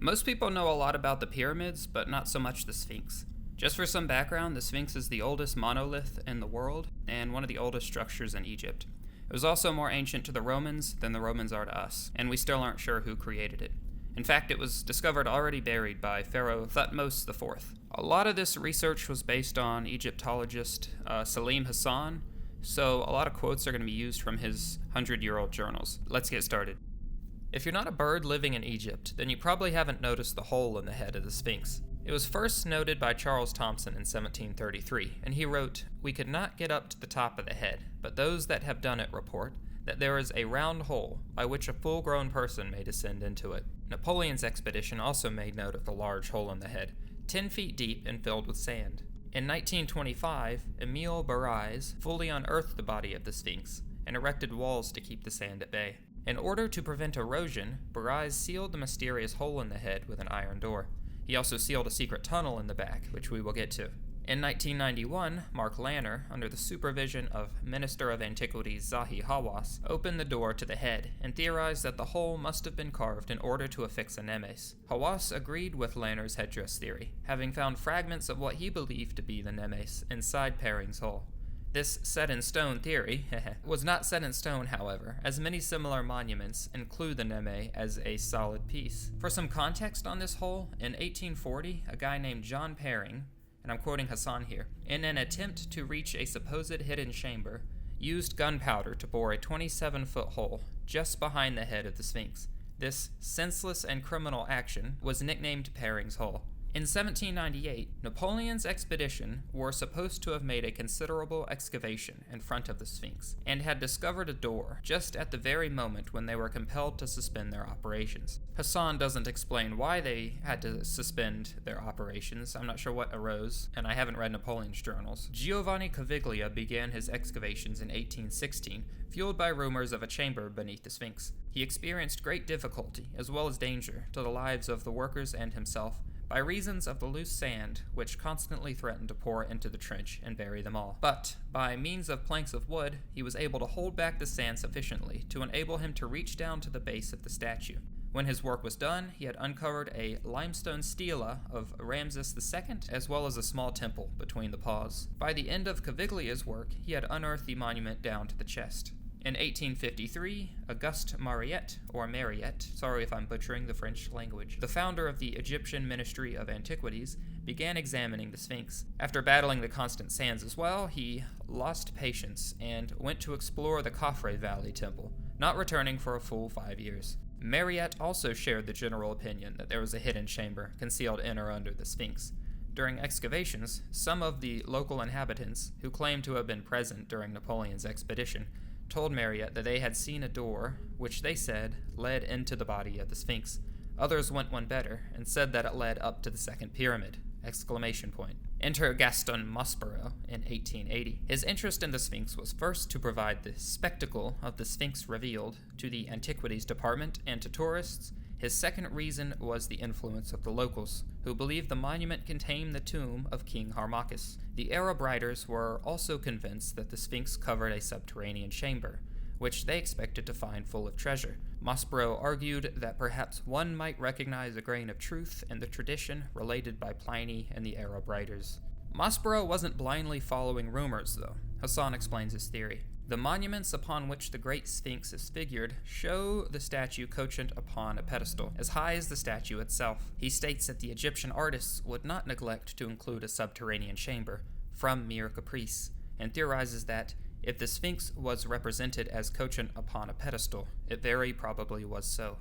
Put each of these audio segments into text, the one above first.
Most people know a lot about the pyramids, but not so much the Sphinx. Just for some background, the Sphinx is the oldest monolith in the world and one of the oldest structures in Egypt. It was also more ancient to the Romans than the Romans are to us, and we still aren't sure who created it. In fact, it was discovered already buried by Pharaoh Thutmose IV. A lot of this research was based on Egyptologist Salim Hassan, so a lot of quotes are going to be used from his 100-year-old journals. Let's get started. If you're not a bird living in Egypt, then you probably haven't noticed the hole in the head of the Sphinx. It was first noted by Charles Thomson in 1733, and he wrote, "We could not get up to the top of the head, but those that have done it report that there is a round hole by which a full-grown person may descend into it." Napoleon's expedition also made note of the large hole in the head, 10 feet deep and filled with sand. In 1925, Emile Barrais fully unearthed the body of the Sphinx and erected walls to keep the sand at bay. In order to prevent erosion, Barrais sealed the mysterious hole in the head with an iron door. He also sealed a secret tunnel in the back, which we will get to. In 1991, Mark Lanner, under the supervision of Minister of Antiquities Zahi Hawass, opened the door to the head and theorized that the hole must have been carved in order to affix a nemes. Hawass agreed with Lanner's headdress theory, having found fragments of what he believed to be the nemes inside Pering's hole. This set-in-stone theory was not set in stone, however, as many similar monuments include the neme as a solid piece. For some context on this hole, in 1840, a guy named John Pering, and I'm quoting Hassan here, in an attempt to reach a supposed hidden chamber, used gunpowder to bore a 27-foot hole just behind the head of the Sphinx. This senseless and criminal action was nicknamed Pering's Hole. In 1798, Napoleon's expedition were supposed to have made a considerable excavation in front of the Sphinx, and had discovered a door just at the very moment when they were compelled to suspend their operations. Hassan doesn't explain why they had to suspend their operations. I'm not sure what arose, and I haven't read Napoleon's journals. Giovanni Caviglia began his excavations in 1816, fueled by rumors of a chamber beneath the Sphinx. He experienced great difficulty, as well as danger, to the lives of the workers and himself, by reasons of the loose sand which constantly threatened to pour into the trench and bury them all. But, by means of planks of wood, he was able to hold back the sand sufficiently to enable him to reach down to the base of the statue. When his work was done, he had uncovered a limestone stela of Ramses II, as well as a small temple between the paws. By the end of Caviglia's work, he had unearthed the monument down to the chest. In 1853, Auguste Mariette, or Mariette, sorry if I'm butchering the French language, the founder of the Egyptian Ministry of Antiquities, began examining the Sphinx. After battling the constant sands as well, he lost patience and went to explore the Khafre Valley Temple, not returning for a full 5 years. Mariette also shared the general opinion that there was a hidden chamber concealed in or under the Sphinx. During excavations, some of the local inhabitants, who claimed to have been present during Napoleon's expedition, told Mariette that they had seen a door, which they said led into the body of the Sphinx. Others went one better and said that it led up to the second pyramid! Enter Gaston Maspero in 1880. His interest in the Sphinx was first to provide the spectacle of the Sphinx revealed to the Antiquities Department and to tourists. His second reason was the influence of the locals, who believed the monument contained the tomb of King Harmachis. The Arab writers were also convinced that the Sphinx covered a subterranean chamber, which they expected to find full of treasure. Maspero argued that perhaps one might recognize a grain of truth in the tradition related by Pliny and the Arab writers. Maspero wasn't blindly following rumors, though. Hassan explains his theory. The monuments upon which the Great Sphinx is figured show the statue couchant upon a pedestal, as high as the statue itself. He states that the Egyptian artists would not neglect to include a subterranean chamber, from mere caprice, and theorizes that, if the Sphinx was represented as couchant upon a pedestal, it very probably was so.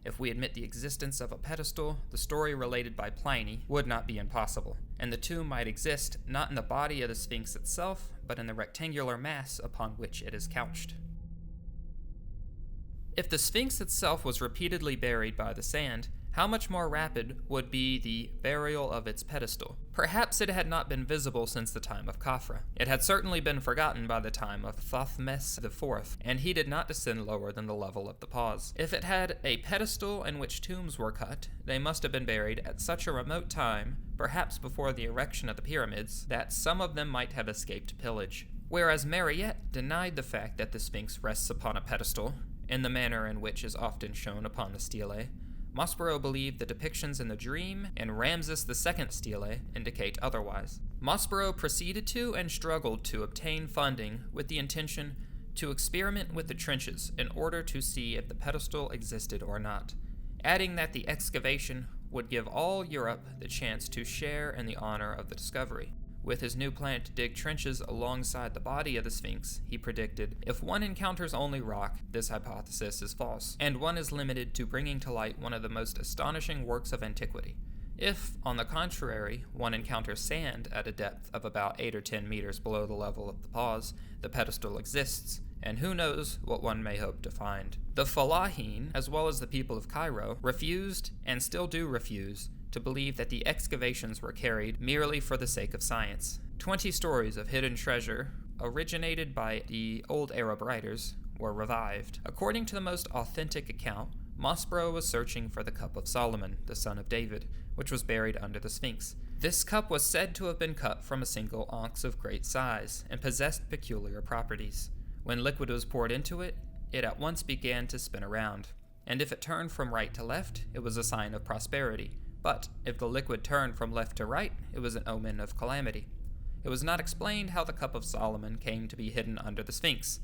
If we admit the existence of a pedestal, the story related by Pliny would not be impossible, and the tomb might exist not in the body of the Sphinx itself, but in the rectangular mass upon which it is couched. If the Sphinx itself was repeatedly buried by the sand, how much more rapid would be the burial of its pedestal? Perhaps it had not been visible since the time of Khafre. It had certainly been forgotten by the time of Thutmose IV, and he did not descend lower than the level of the paws. If it had a pedestal in which tombs were cut, they must have been buried at such a remote time, perhaps before the erection of the pyramids, that some of them might have escaped pillage. Whereas Mariette denied the fact that the Sphinx rests upon a pedestal, in the manner in which is often shown upon the stelae, Maspero believed the depictions in the dream and Ramses II stele indicate otherwise. Maspero proceeded to and struggled to obtain funding with the intention to experiment with the trenches in order to see if the pedestal existed or not, adding that the excavation would give all Europe the chance to share in the honor of the discovery. With his new plan to dig trenches alongside the body of the Sphinx, he predicted, if one encounters only rock, this hypothesis is false, and one is limited to bringing to light one of the most astonishing works of antiquity. If, on the contrary, one encounters sand at a depth of about 8 or 10 meters below the level of the pause, the pedestal exists, and who knows what one may hope to find. The Fellaheen, as well as the people of Cairo, refused, and still do refuse, to believe that the excavations were carried merely for the sake of science. 20 stories of hidden treasure, originated by the old Arab writers, were revived. According to the most authentic account, Maspero was searching for the Cup of Solomon, the son of David, which was buried under the Sphinx. This cup was said to have been cut from a single onyx of great size, and possessed peculiar properties. When liquid was poured into it, it at once began to spin around, and if it turned from right to left, it was a sign of prosperity. But if the liquid turned from left to right, it was an omen of calamity. It was not explained how the Cup of Solomon came to be hidden under the Sphinx.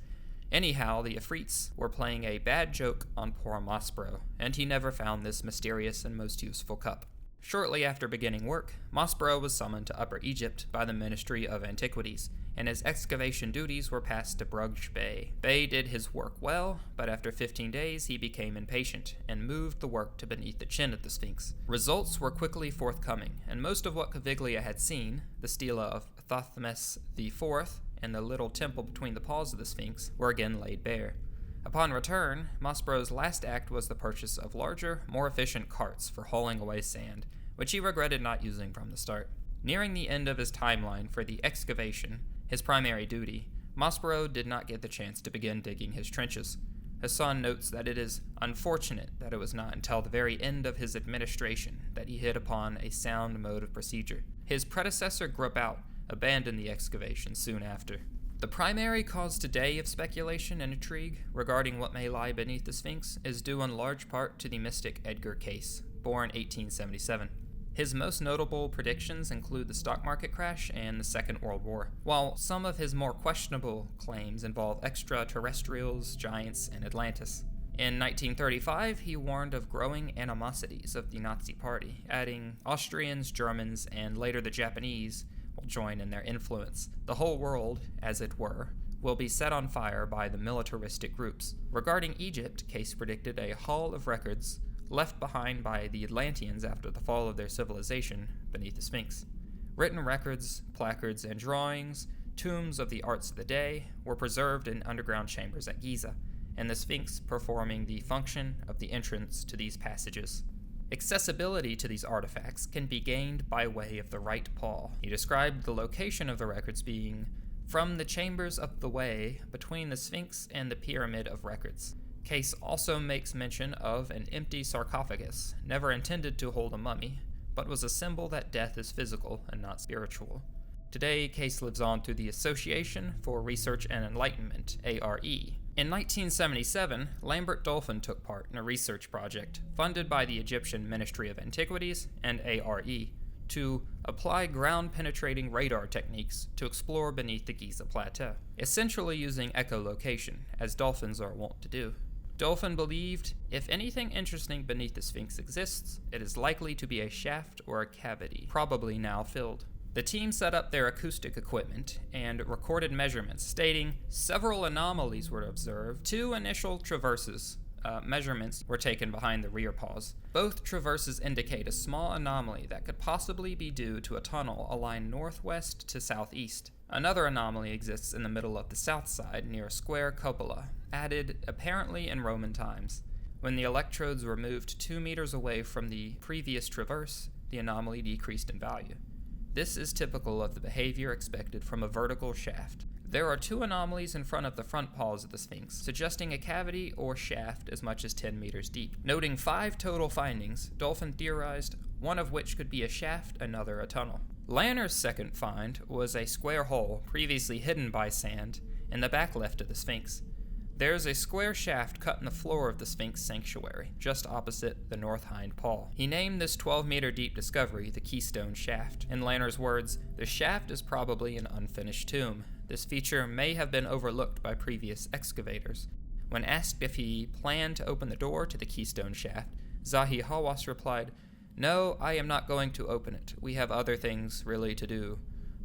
Anyhow, the Afrits were playing a bad joke on poor Maspero, and he never found this mysterious and most useful cup. Shortly after beginning work, Maspero was summoned to Upper Egypt by the Ministry of Antiquities, and his excavation duties were passed to Brugsch Bey. Bey did his work well, but after 15 days he became impatient and moved the work to beneath the chin of the Sphinx. Results were quickly forthcoming, and most of what Caviglia had seen, the stela of Thothmes IV and the little temple between the paws of the Sphinx, were again laid bare. Upon return, Maspero's last act was the purchase of larger, more efficient carts for hauling away sand, which he regretted not using from the start. Nearing the end of his timeline for the excavation, his primary duty, Maspero did not get the chance to begin digging his trenches. Hassan notes that it is unfortunate that it was not until the very end of his administration that he hit upon a sound mode of procedure. His predecessor, Grabout, abandoned the excavation soon after. The primary cause today of speculation and intrigue regarding what may lie beneath the Sphinx is due in large part to the mystic Edgar Cayce, born 1877. His most notable predictions include the stock market crash and the Second World War, while some of his more questionable claims involve extraterrestrials, giants, and Atlantis. In 1935, he warned of growing animosities of the Nazi Party, adding Austrians, Germans, and later the Japanese will join in their influence. The whole world, as it were, will be set on fire by the militaristic groups. Regarding Egypt, Cayce predicted a haul of records left behind by the Atlanteans after the fall of their civilization beneath the Sphinx. Written records, placards, and drawings, tombs of the arts of the day, were preserved in underground chambers at Giza, and the Sphinx performing the function of the entrance to these passages. Accessibility to these artifacts can be gained by way of the right paw. He described the location of the records being from the chambers of the way between the Sphinx and the Pyramid of Records. Cayce also makes mention of an empty sarcophagus, never intended to hold a mummy, but was a symbol that death is physical and not spiritual. Today, Cayce lives on through the Association for Research and Enlightenment, ARE. In 1977, Lambert Dolphin took part in a research project funded by the Egyptian Ministry of Antiquities and ARE to apply ground-penetrating radar techniques to explore beneath the Giza Plateau, essentially using echolocation, as dolphins are wont to do. Dolphin believed if anything interesting beneath the Sphinx exists, it is likely to be a shaft or a cavity, probably now filled. The team set up their acoustic equipment and recorded measurements, stating several anomalies were observed. 2 initial traverses measurements were taken behind the rear paws. Both traverses indicate a small anomaly that could possibly be due to a tunnel aligned northwest to southeast. Another anomaly exists in the middle of the south side near a square cupola, added apparently in Roman times. When the electrodes were moved 2 meters away from the previous traverse, the anomaly decreased in value. This is typical of the behavior expected from a vertical shaft. There are 2 anomalies in front of the front paws of the Sphinx, suggesting a cavity or shaft as much as 10 meters deep. Noting 5 total findings, Dolphin theorized one of which could be a shaft, another a tunnel. Lanner's second find was a square hole previously hidden by sand in the back left of the Sphinx. There's a square shaft cut in the floor of the Sphinx sanctuary, just opposite the north hind paw. He named this 12-meter deep discovery the Keystone Shaft. In Lanner's words, the shaft is probably an unfinished tomb. This feature may have been overlooked by previous excavators. When asked if he planned to open the door to the Keystone Shaft, Zahi Hawass replied, "No, I am not going to open it. We have other things really to do."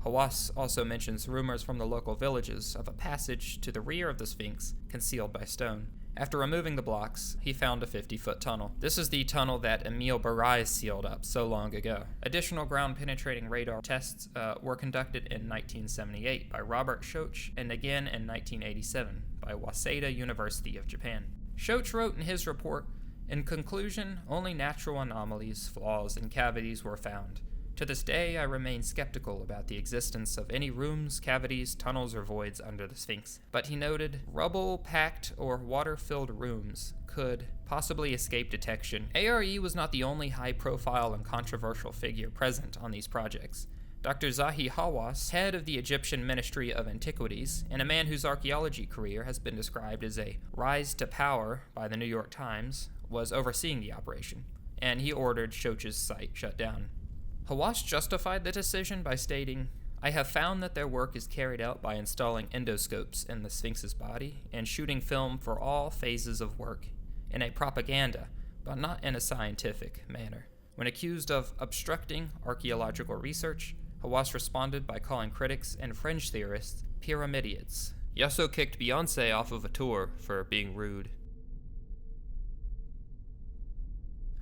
Hawass also mentions rumors from the local villages of a passage to the rear of the Sphinx concealed by stone. After removing the blocks, he found a 50-foot tunnel. This is the tunnel that Emil Barais sealed up so long ago. Additional ground-penetrating radar tests were conducted in 1978 by Robert Schoch and again in 1987 by Waseda University of Japan. Schoch wrote in his report, "In conclusion, only natural anomalies, flaws, and cavities were found. To this day, I remain skeptical about the existence of any rooms, cavities, tunnels, or voids under the Sphinx." But he noted, rubble-packed or water-filled rooms could possibly escape detection. ARE was not the only high-profile and controversial figure present on these projects. Dr. Zahi Hawass, head of the Egyptian Ministry of Antiquities, and a man whose archaeology career has been described as a rise to power by the New York Times, was overseeing the operation, and he ordered Schoch's site shut down. Hawass justified the decision by stating, "I have found that their work is carried out by installing endoscopes in the Sphinx's body and shooting film for all phases of work in a propaganda, but not in a scientific manner." When accused of obstructing archaeological research, Hawass responded by calling critics and fringe theorists pyramidiads. He also kicked Beyoncé off of a tour for being rude.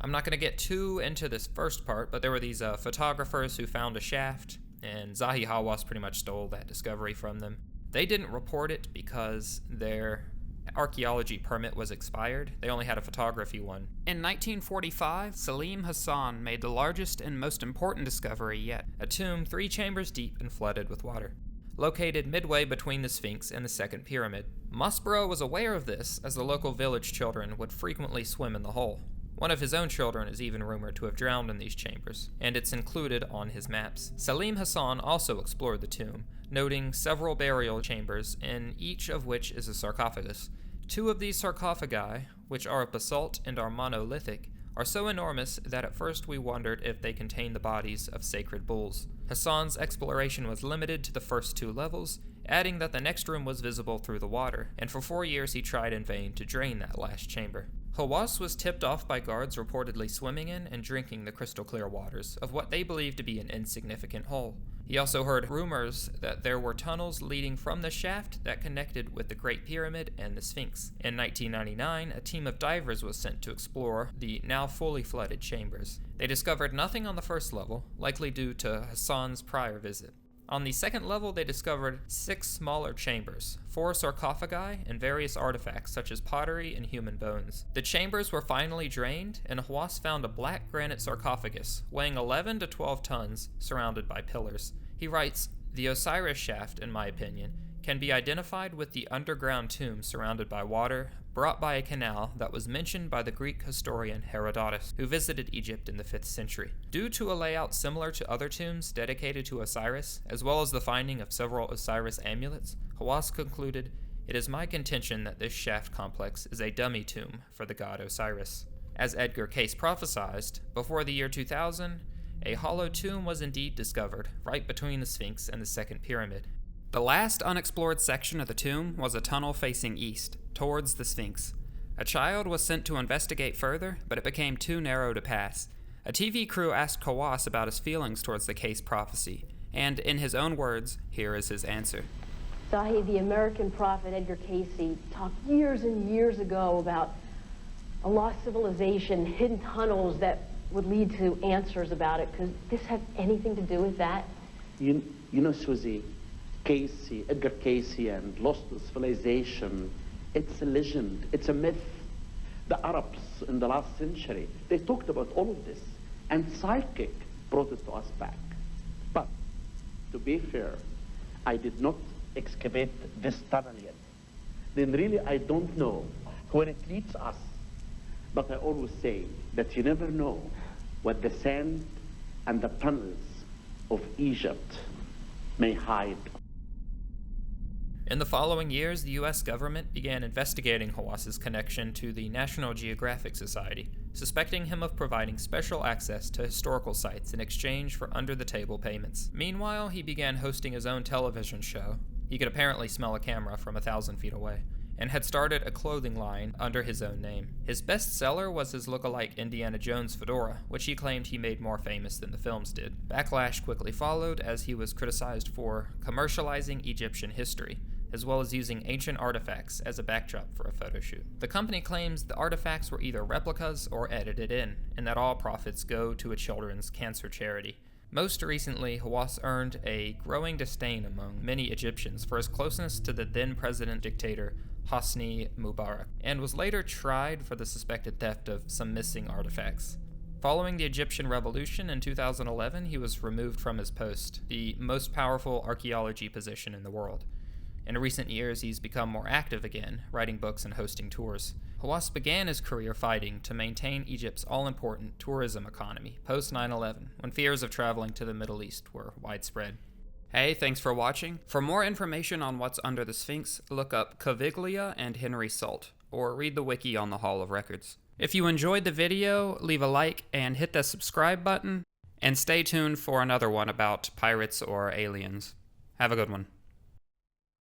I'm not going to get too into this first part, but there were these photographers who found a shaft, and Zahi Hawass pretty much stole that discovery from them. They didn't report it because their archaeology permit was expired. They only had a photography one. In 1945, Salim Hassan made the largest and most important discovery yet, a tomb 3 chambers deep and flooded with water, located midway between the Sphinx and the second pyramid. Musborough was aware of this, as the local village children would frequently swim in the hole. One of his own children is even rumored to have drowned in these chambers, and it's included on his maps. Salim Hassan also explored the tomb, noting several burial chambers, in each of which is a sarcophagus. 2 of these sarcophagi, which are of basalt and are monolithic, are so enormous that at first we wondered if they contained the bodies of sacred bulls. Hassan's exploration was limited to the first 2 levels, adding that the next room was visible through the water, and for 4 years he tried in vain to drain that last chamber. Hawass was tipped off by guards reportedly swimming in and drinking the crystal-clear waters of what they believed to be an insignificant hole. He also heard rumors that there were tunnels leading from the shaft that connected with the Great Pyramid and the Sphinx. In 1999, a team of divers was sent to explore the now fully flooded chambers. They discovered nothing on the first level, likely due to Hassan's prior visit. On the second level, they discovered 6 smaller chambers, 4 sarcophagi, and various artifacts such as pottery and human bones. The chambers were finally drained, and Hawass found a black granite sarcophagus weighing 11 to 12 tons, surrounded by pillars. He writes, "The Osiris shaft, in my opinion, can be identified with the underground tomb surrounded by water, brought by a canal that was mentioned by the Greek historian Herodotus, who visited Egypt in the 5th century. Due to a layout similar to other tombs dedicated to Osiris, as well as the finding of several Osiris amulets, Hawass concluded, it is my contention that this shaft complex is a dummy tomb for the god Osiris." As Edgar Cayce prophesied, before the year 2000, a hollow tomb was indeed discovered, right between the Sphinx and the second pyramid. The last unexplored section of the tomb was a tunnel facing east, towards the Sphinx. A child was sent to investigate further, but it became too narrow to pass. A TV crew asked Hawass about his feelings towards the Cayce prophecy, and in his own words, here is his answer. Zahi, the American prophet Edgar Cayce talked years and years ago about a lost civilization, hidden tunnels that would lead to answers about it. Could this have anything to do with that? You know, Susie, Cay-see, Edgar Cayce and lost civilization, it's a legend, it's a myth. The Arabs in the last century, they talked about all of this, and psychic brought it to us back. But, to be fair, I did not excavate this tunnel yet. Then really I don't know where it leads us. But I always say that you never know what the sand and the tunnels of Egypt may hide. In the following years, the US government began investigating Hawass's connection to the National Geographic Society, suspecting him of providing special access to historical sites in exchange for under-the-table payments. Meanwhile, he began hosting his own television show. He could apparently smell a camera from 1,000 feet away, and had started a clothing line under his own name. His best seller was his look-alike Indiana Jones fedora, which he claimed he made more famous than the films did. Backlash quickly followed as he was criticized for commercializing Egyptian history, as well as using ancient artifacts as a backdrop for a photo shoot. The company claims the artifacts were either replicas or edited in, and that all profits go to a children's cancer charity. Most recently, Hawass earned a growing disdain among many Egyptians for his closeness to the then president dictator Hosni Mubarak, and was later tried for the suspected theft of some missing artifacts. Following the Egyptian Revolution in 2011, he was removed from his post, the most powerful archaeology position in the world. In recent years, he's become more active again, writing books and hosting tours. Hawass began his career fighting to maintain Egypt's all-important tourism economy post 9/11, when fears of traveling to the Middle East were widespread. Hey, thanks for watching. For more information on what's under the Sphinx, look up Caviglia and Henry Salt, or read the wiki on the Hall of Records. If you enjoyed the video, leave a like and hit the subscribe button, and stay tuned for another one about pirates or aliens. Have a good one.